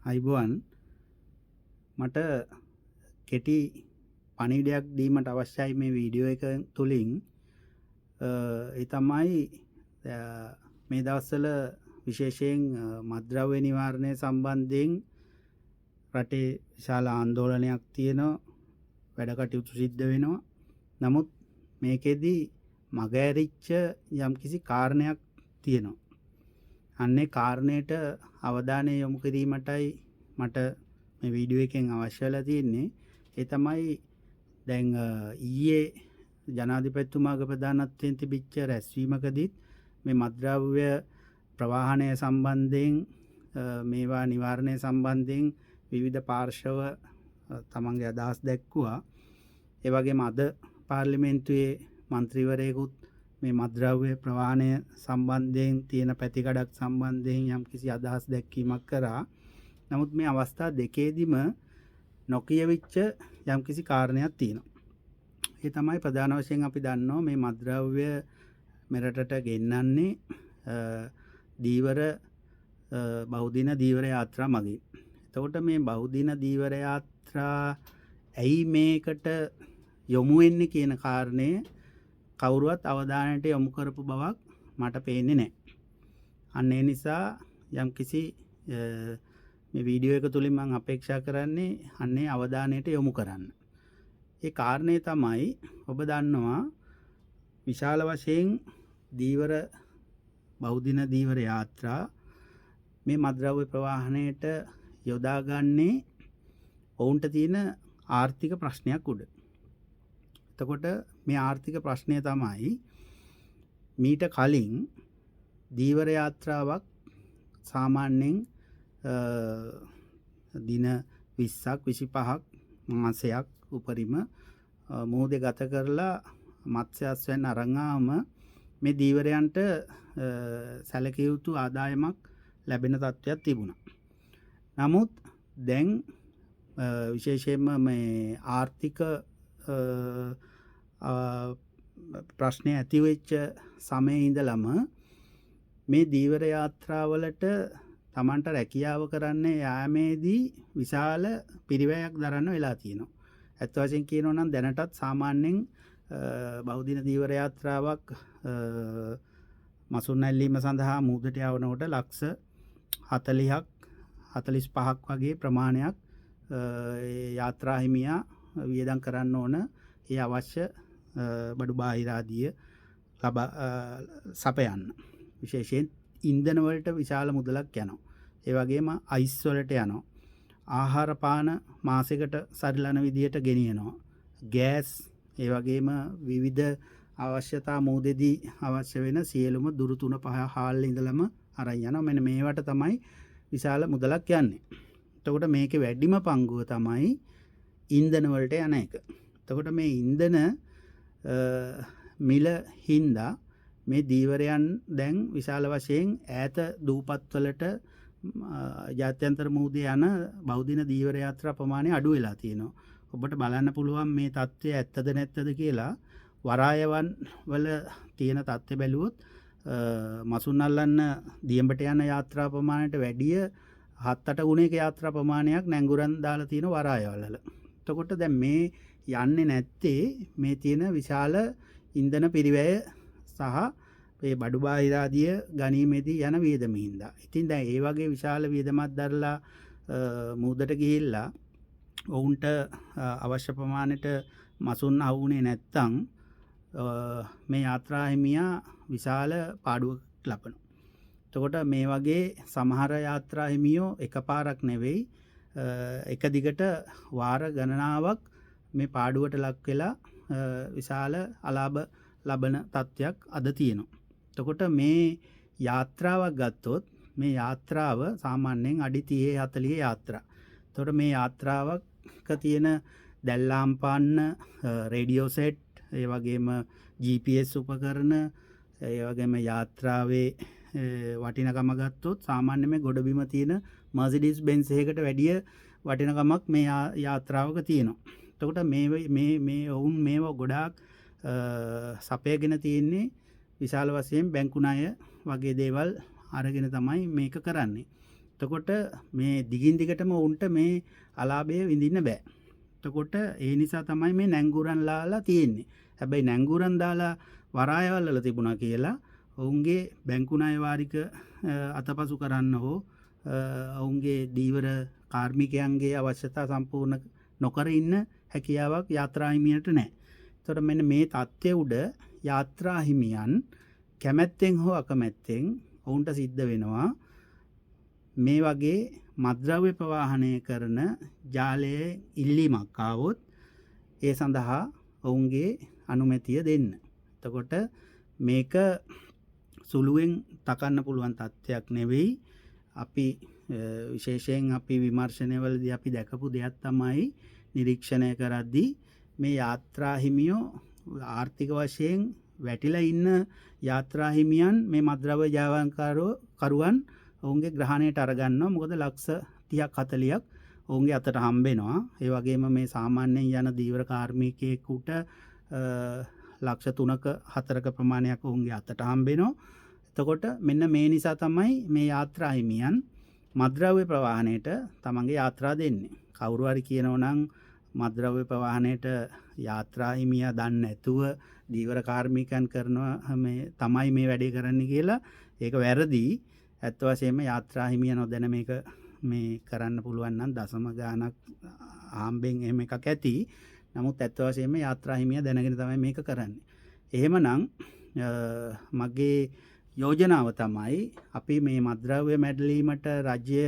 අයිබෝවන් මට කෙටි පණිවිඩයක් දීමට අවශ්‍යයි මේ වීඩියෝ එක තුලින් ඒ තමයි මේ දවස්වල විශේෂයෙන් මත්ද්‍රව්‍ය නිවාරණය සම්බන්ධයෙන් රටේ විශාල ආందోලනයක් තියෙනවා වැඩ කටයුතු සිද්ධ වෙනවා නමුත් මේකෙදි මගහැරිච්ච යම්කිසි කාරණයක් තියෙනවා අන්නේ කාරණයට අවධානය යොමු කිරීමටයි මට මේ වීඩියෝ එකෙන් අවශ්‍ය වෙලා තියෙන්නේ ඒ තමයි දැන් ඊයේ ජනාධිපතිතුමාගේ ප්‍රධානත්වයෙන් තිබිච්ච රැස්වීමකදීත් මේ මත්ද්‍රව්‍ය ප්‍රවාහනය සම්බන්ධයෙන් මේවා නිවාරණය සම්බන්ධයෙන් විවිධ පාර්ශව තමන්ගේ අදහස් දැක්වුවා ඒ වගේම අද පාර්ලිමේන්තුවේ මන්ත්‍රීවරයෙකුත් මේ මත්ද්‍රව්‍ය ප්‍රවාහනය සම්බන්ධයෙන් තියෙන පැතිකඩක් සම්බන්ධයෙන් යම්කිසි අදහස් දැක්වීමක් කරා. නමුත් මේ අවස්ථා දෙකේදීම නොකියවිච්ච යම්කිසි කාරණයක් තියෙනවා. ඒ තමයි ප්‍රධාන වශයෙන් අපි දන්නවා මේ මත්ද්‍රව්‍ය මෙරටට ගෙන්නන්නේ දීවර බහුදින දීවර යාත්‍රා මගින්. එතකොට මේ බහුදින දීවර යාත්‍රා ඇයි මේකට යොමු වෙන්නේ කියන කාරණය කවුරුවත් අවධානයට යොමු කරපු බවක් මට පේන්නේ නැහැ. අන්න ඒ නිසා යම්කිසි මේ වීඩියෝ එක තුලින් මම අපේක්ෂා කරන්නේ අන්නේ අවධානයට යොමු කරන්න. ඒ කාරණේ තමයි ඔබ දන්නවා විශාල වශයෙන් දීවර බහුදින දීවර යාත්‍රා මේ මත්ද්‍රව්‍ය ප්‍රවාහනයට යොදාගන්නේ ඔවුන්ට තියෙන ආර්ථික ප්‍රශ්නයක් උඩ. එතකොට මේ ආර්ථික ප්‍රශ්නය තමයි මීට කලින් දීවර යාත්‍රාවක් සාමාන්‍යයෙන් දින 20ක් 25ක් මාසයක් උපරිම මුහුදේ ගත කරලා මත්ස්‍යස්වැන්න අරන් ආවම මේ දීවරයන්ට සැලකිය යුතු ආදායමක් ලැබෙන තත්ත්වයක් තිබුණා. නමුත් දැන් විශේෂයෙන්ම මේ ආර්ථික ප්‍රශ්නය ඇති වෙච්ච සමයේ ඉඳලම මේ දීවර යාත්‍රාවලට Tamanට රැකියාව කරන්න යාමේදී විශාල පිරිවැයක් දරන්න වෙලා තියෙනවා. ඇත්ත වශයෙන් කියනවා නම් දැනටත් සාමාන්‍යයෙන් බහුදින දීවර යාත්‍රාවක් මසුන් ඇල්ලීම සඳහා මුහුදට යවනකොට ලක්ෂ 40ක් 45ක් වගේ ප්‍රමාණයක් යාත්‍රා හිමියා වියදම් කරන්න ඕන ඒ අවශ්‍ය බඩු බාහිර ආදිය සපයන්න. විශේෂයෙන් ඉන්ධන වලට විශාල මුදලක් යනවා. ඒ වගේම අයිස් වලට යනවා. ආහාර පාන මාසෙකට සරිලන විදියට ගෙනියනවා. ගෑස් ඒ වගේම විවිධ අවශ්‍යතා මුහුදේදී අවශ්‍ය වෙන සියලුම දුරු 3-5 හාල් ඉඳලම අරන් යනවා. මෙන්න මේවට තමයි විශාල මුදලක් යන්නේ. එතකොට මේකේ වැඩිම පංගුව තමයි ඉන්ධන වලට යන එක. එතකොට මේ ඉන්ධන මිල හින්දා මේ දීවරයන් දැන් විශාල වශයෙන් ඈත දූපත්වලට ජාත්‍යන්තර මුහුදේ යන බහුදින දීවර යාත්‍රා ප්‍රමාණය අඩු වෙලා තියෙනවා. ඔබට බලන්න පුළුවන් මේ தත්ත්වය ඇත්තද නැත්තද කියලා වරායවන් වල තියෙන தත්ත්වය බැලුවොත් මසුන් අල්ලන්න දියඹට යන යාත්‍රා ප්‍රමාණයට වැඩිය 7-8 ගුණයක යාත්‍රා ප්‍රමාණයක් නැංගුරන් දාලා තියෙන වරායවල. එතකොට දැන් මේ යන්නේ නැත්තේ මේ තියෙන විශාල ඉන්ධන පිරිවැය සහ මේ බඩු බාහිර ආදිය ගණීමේදී යන වියදම හින්දා. ඉතින් දැන් ඒ වගේ විශාල වියදමක් දරලා මුහුදට ගිහිල්ලා ඔවුන්ට අවශ්‍ය ප්‍රමාණයට මසුන් අහුුනේ නැත්තම් මේ යාත්‍රා හිමියා විශාල පාඩුවක් ලබනවා. එතකොට මේ වගේ සමහර යාත්‍රා හිමියෝ එකපාරක් නෙවෙයි එක දිගට වාර ගණනාවක් මේ පාඩුවට ලක් වෙලා විශාල අලාභ ලබන තත්ත්වයක් අද තියෙනවා. එතකොට මේ යාත්‍රාවක් ගත්තොත් මේ යාත්‍රාව සාමාන්‍යයෙන් අඩි 30-40 යාත්‍රා. එතකොට මේ යාත්‍රාවක තියෙන දැල්ලාම් පාන්න රේඩියෝ සෙට් ඒ වගේම GPS උපකරණ ඒ වගේම යාත්‍රාවේ වටිනකම ගත්තොත් සාමාන්‍ය මේ ගොඩබිම තියෙන Mercedes Benz එකකට වැඩිය වටිනකමක් මේ යාත්‍රාවක තියෙනවා. එතකොට මේ ඔවුන් මේව ගොඩාක් සපයගෙන තියෙන්නේ විශාල වශයෙන් බැංකු ණය වගේ දේවල් අරගෙන තමයි මේක කරන්නේ. එතකොට මේ දිගින් දිගටම උන්ට මේ අලාභය විඳින්න බෑ. එතකොට ඒ නිසා තමයි මේ නැංගුරන් ලාලා තියෙන්නේ. හැබැයි නැංගුරන් දාලා වරායවල් වල තිබුණා කියලා ඔවුන්ගේ බැංකු ණය වාරික අතපසු කරන්න හෝ ඔවුන්ගේ දීවර කාර්මිකයන්ගේ අවශ්‍යතා සම්පූර්ණ නොකර ඉන්න හැකියාවක් යාත්‍රා හිමියන්ට නැහැ. එතකොට මෙන්න මේ தත්ත්වය උඩ යාත්‍රා හිමියන් කැමැත්තෙන් හෝ අකමැත්තෙන් ඔවුන්ට සිද්ධ වෙනවා මේ වගේ මත්ද්‍රව්‍ය ප්‍රවාහනය කරන ජාලයේ ඉල්ලීමක් ආවොත් ඒ සඳහා ඔවුන්ගේ අනුමැතිය දෙන්න. එතකොට මේක සුළුවෙන් තකන්න පුළුවන් තත්ත්වයක් නෙවෙයි. අපි විශේෂයෙන් අපි විමර්ශනවලදී අපි දැකපු දෙයක් තමයි නිරීක්ෂණය කරද්දී මේ යාත්‍රා හිමියෝ ආර්ථික වශයෙන් වැටිලා ඉන්න යාත්‍රා හිමියන් මේ මත්ද්‍රව්‍ය ජාවාන්කරුවන් ඔවුන්ගේ ග්‍රහණයට අරගන්නවා. මොකද ලක්ෂ 30ක් 40ක් ඔවුන්ගේ අතට හම්බෙනවා. ඒ වගේම මේ සාමාන්‍යයෙන් යන දීවර කාර්මිකයෙකුට ලක්ෂ 3ක 4ක ප්‍රමාණයක් ඔවුන්ගේ අතට හම්බෙනවා. එතකොට මෙන්න මේ නිසා තමයි මේ යාත්‍රා හිමියන් මත්ද්‍රව්‍ය ප්‍රවාහනයට තමන්ගේ යාත්‍රා දෙන්නේ. කවුරු හරි කියනවා නම් මත්ද්‍රව්‍ය ප්‍රවාහනයට යාත්‍රා හිමියා දන්නේ නැතුව දීවර කාර්මිකයන් කරනවා මේ තමයි මේ වැඩේ කරන්නේ කියලා ඒක වැරදි. ඇත්ත වශයෙන්ම යාත්‍රා හිමියා නොදැන මේක මේ කරන්න පුළුවන් නම් දශම ගාණක් ආම්බෙන් එහෙම එකක් ඇති. නමුත් ඇත්ත වශයෙන්ම යාත්‍රා හිමියා දැනගෙන තමයි මේක කරන්නේ. එහෙමනම් මගේ යෝජනාව තමයි අපි මේ මත්ද්‍රව්‍ය මැඩලීමට රජය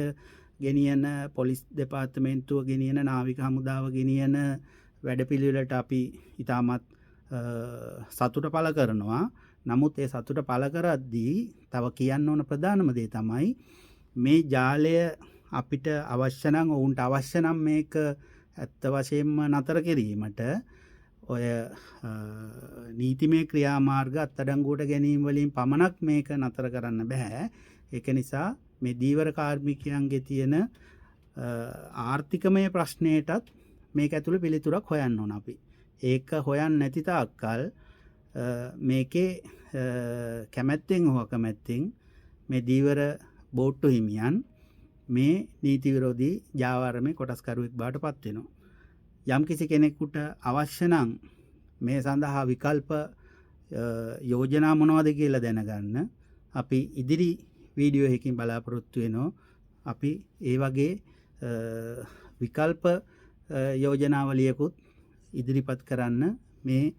ගෙනියන පොලිස් දෙපාර්තමේන්තුව ගෙනියන නාවික හමුදාව ගෙනියන වැඩපිළිවෙලට අපි ඉතාමත් සතුට පළ කරනවා. නමුත් ඒ සතුට පළ කරද්දී තව කියන්න ඕන ප්‍රධානම දේ තමයි මේ ජාලය අපිට අවශ්‍ය නම් ඔවුන්ට අවශ්‍ය නම් මේක ඇත්ත වශයෙන්ම නතර කිරීමට ඔය නීතිමය ක්‍රියාමාර්ග අත්අඩංගුවට ගැනීම වලින් පමණක් මේක නතර කරන්න බෑ. ඒක නිසා මේ දීවර කාර්මිකයන්ගේ තියෙන ආර්ථිකමය ප්‍රශ්නයටත් මේක ඇතුළේ පිළිතුරක් හොයන්න ඕන අපි. ඒක හොයන්න නැති තාක්කල් මේකේ කැමැත්තෙන් හෝ අකමැත්තෙන් මේ දීවර බෝට්ටු හිමියන් මේ නීති විරෝධී ජාවාරමේ කොටස්කරුවෙක් බවට පත් වෙනවා. යම් කිසි කෙනෙකුට අවශ්‍ය නම් මේ සඳහා විකල්ප යෝජනා මොනවද කියලා දැනගන්න අපි ඉදිරි වීඩියෝ එකකින් බලාපොරොත්තු වෙනවා. අපි ඒ වගේ විකල්ප යෝජනාවලියකුත් ඉදිරිපත් කරන්න මේ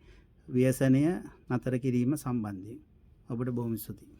ව්‍යසනය නතර කිරීම සම්බන්ධයෙන්. ඔබට බොහොම ස්තුතියි.